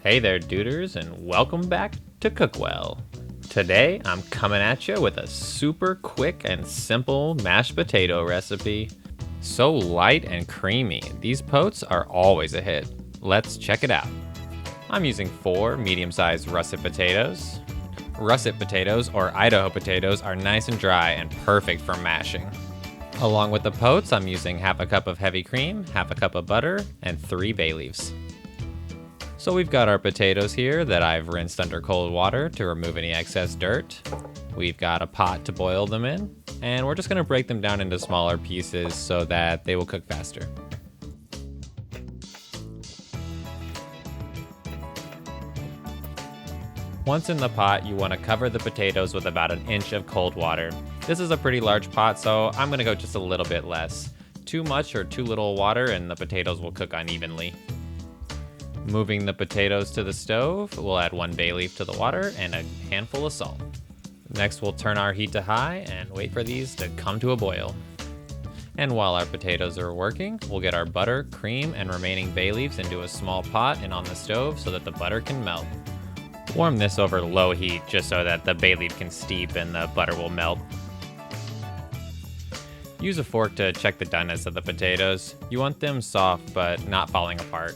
Hey there, duders, and welcome back to Cookwell. Today, I'm coming at you with a super quick and simple mashed potato recipe. So light and creamy, these potes are always a hit. Let's check it out. I'm using 4 medium-sized russet potatoes. Russet potatoes, or Idaho potatoes, are nice and dry and perfect for mashing. Along with the potes, I'm using half a cup of heavy cream, half a cup of butter, and 3 bay leaves. So we've got our potatoes here that I've rinsed under cold water to remove any excess dirt. We've got a pot to boil them in, and we're just gonna break them down into smaller pieces so that they will cook faster. Once in the pot, you wanna cover the potatoes with about 1 inch of cold water. This is a pretty large pot, so I'm gonna go just a little bit less. Too much or too little water and the potatoes will cook unevenly. Moving the potatoes to the stove, we'll add 1 bay leaf to the water and a handful of salt. Next, we'll turn our heat to high and wait for these to come to a boil. And while our potatoes are working, we'll get our butter, cream, and remaining bay leaves into a small pot and on the stove so that the butter can melt. Warm this over low heat just so that the bay leaf can steep and the butter will melt. Use a fork to check the doneness of the potatoes. You want them soft but not falling apart.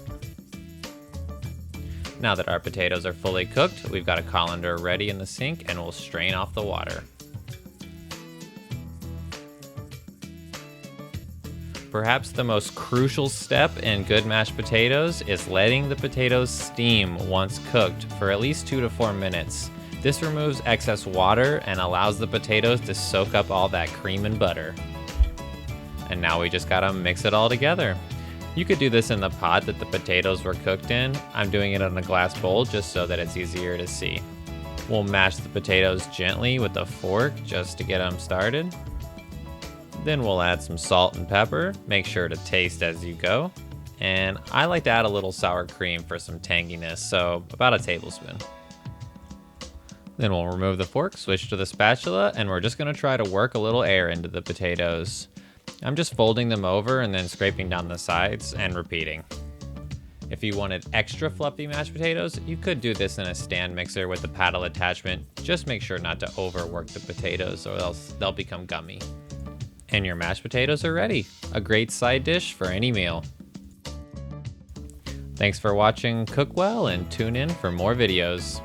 Now that our potatoes are fully cooked, we've got a colander ready in the sink and we'll strain off the water. Perhaps the most crucial step in good mashed potatoes is letting the potatoes steam once cooked for at least 2 to 4 minutes. This removes excess water and allows the potatoes to soak up all that cream and butter. And now we just gotta mix it all together. You could do this in the pot that the potatoes were cooked in. I'm doing it in a glass bowl just so that it's easier to see. We'll mash the potatoes gently with a fork just to get them started. Then we'll add some salt and pepper. Make sure to taste as you go. And I like to add a little sour cream for some tanginess, so about a tablespoon. Then we'll remove the fork, switch to the spatula, and we're just gonna try to work a little air into the potatoes. I'm just folding them over and then scraping down the sides and repeating. If you wanted extra fluffy mashed potatoes, you could do this in a stand mixer with a paddle attachment. Just make sure not to overwork the potatoes or else they'll become gummy. And your mashed potatoes are ready. A great side dish for any meal. Thanks for watching Cookwell and tune in for more videos.